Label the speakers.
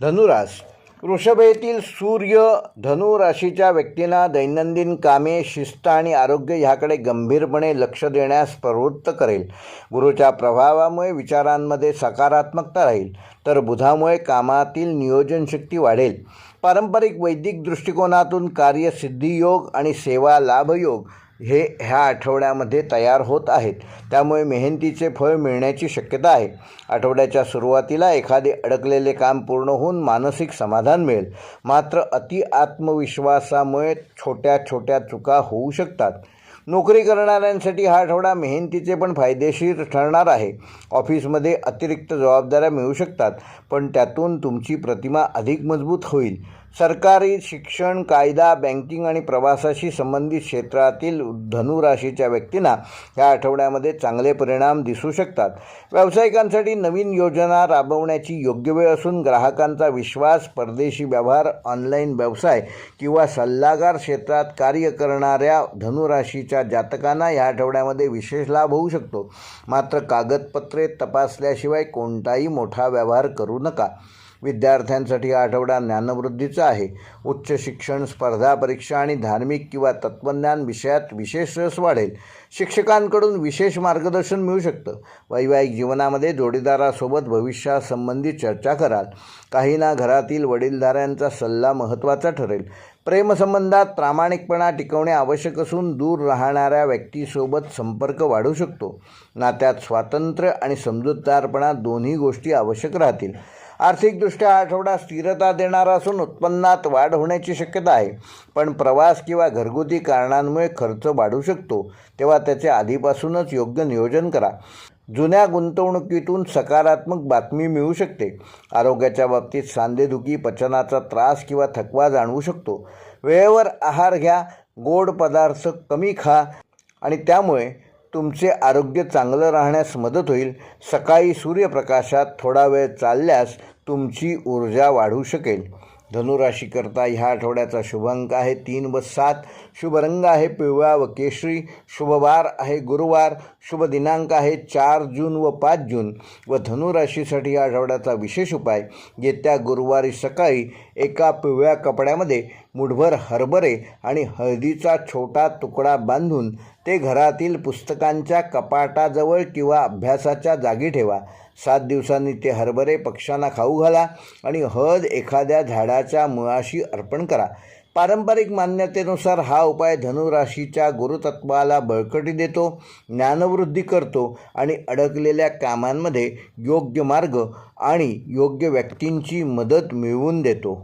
Speaker 1: धनुरास वृषभ येथील सूर्य धनु राशीच्या व्यक्तींना दैनंदिन कामे, शिस्त आणि आरोग्य ह्याकडे गंभीरपणे लक्ष देण्यास प्रवृत्त करेल. गुरूच्या प्रभावामुळे विचारांमध्ये सकारात्मकता राहील, तर बुधामुळे कामातील नियोजनशक्ती वाढेल. पारंपरिक वैदिक दृष्टिकोनातून कार्यसिद्धी योग आणि सेवा लाभ योग ह्या आठवड्यामध्ये तयार होत आहेत. त्यामुळे मेहनतीचे फळ मिळण्याची शक्यता आहे. आठवड्याच्या सुरुवातीला एखादे अडकलेले काम पूर्ण होऊन मानसिक समाधान मिळेल. मात्र अति आत्मविश्वासामुळे छोट्या छोट्या चुका होऊ शकतात. नोकरी करणाऱ्यांसाठी हा आठवडा मेहनतीचे पण फायदेशीर ठरणार आहे. ऑफिसमध्ये अतिरिक्त जबाबदाऱ्या मिळू शकतात, पण त्यातून तुमची प्रतिमा अधिक मजबूत होईल. सरकारी, शिक्षण, कायदा, बँकिंग आणि प्रवासाशी संबंधित क्षेत्रातील धनुराशीच्या व्यक्तींना या आठवड्यामध्ये चांगले परिणाम दिसू शकतात. व्यावसायिकांसाठी नवीन योजना राबवण्याची योग्य वेळ असून ग्राहकांचा विश्वास, परदेशी व्यवहार, ऑनलाईन व्यवसाय किंवा सल्लागार क्षेत्रात कार्य करणाऱ्या धनुराशीच्या जातकांना या आठवड्यामध्ये विशेष लाभ होऊ शकतो. मात्र कागदपत्रे तपासल्याशिवाय कोणताही मोठा व्यवहार करू नका. विद्यार्थ्यांसाठी हा आठवडा ज्ञानवृद्धीचा आहे. उच्च शिक्षण, स्पर्धा परीक्षा आणि धार्मिक किंवा तत्त्वज्ञान विषयात विशेष रस वाढेल. शिक्षकांकडून विशेष मार्गदर्शन मिळू शकतं. वैवाहिक जीवनामध्ये जोडीदारासोबत भविष्यासंबंधी चर्चा कराल. काहींना घरातील वडीलधाऱ्यांचा सल्ला महत्त्वाचा ठरेल. प्रेमसंबंधात प्रामाणिकपणा टिकवणे आवश्यक असून दूर राहणाऱ्या व्यक्तीसोबत संपर्क वाढू शकतो. नात्यात स्वातंत्र्य आणि समजूतदारपणा दोन्ही गोष्टी आवश्यक राहतील. आर्थिकदृष्ट्या हा आठवडा स्थिरता देणारा असून उत्पन्नात वाढ होण्याची शक्यता आहे. पण प्रवास किंवा घरगुती कारणांमुळे खर्च वाढू शकतो, तेव्हा त्याचे आधीपासूनच योग्य नियोजन करा. जुन्या गुंतवणुकीतून सकारात्मक बातमी मिळू शकते. आरोग्याच्या बाबतीत सांधेदुखी, पचनाचा त्रास किंवा थकवा जाणवू शकतो. वेळेवर आहार घ्या, गोड पदार्थ कमी खा आणि त्यामुळे तुमचे आरोग्य चांगलं राहण्यास मदत होईल. सकाळी सूर्यप्रकाशात थोडा वेळ चालल्यास तुमची ऊर्जा वाढू शकेल. धनुराशीकरता ह्या आठवड्याचा शुभ अंक आहे 3 व 7. शुभ रंग आहे पिवळा व केशरी. शुभ वार आहे गुरुवार. शुभ दिनांक आहे 4 जून व 5 जून. व धनुराशीसाठी या आठवड्याचा विशेष उपाय: येत्या गुरुवारी सकाळी एका पिवळ्या कपड्यामध्ये मुठभर हरभरे आणि हळदीचा छोटा तुकडा बांधून ते घरातील पुस्तकांच्या कपाटाजवळ किंवा अभ्यासाच्या जागी ठेवा. 7 दिवसांनी ते हरभरे पक्ष्यांना खाऊ घाला आणि हळद एखाद्या झाडाच्या मुळाशी अर्पण करा. पारंपरिक मान्यतेनुसार हा उपाय धनुराशीच्या गुरुतत्वाला बळकटी देतो, ज्ञानवृद्धी करतो आणि अडकलेल्या कामांमध्ये योग्य मार्ग आणि योग्य व्यक्तींची मदत मिळवून देतो.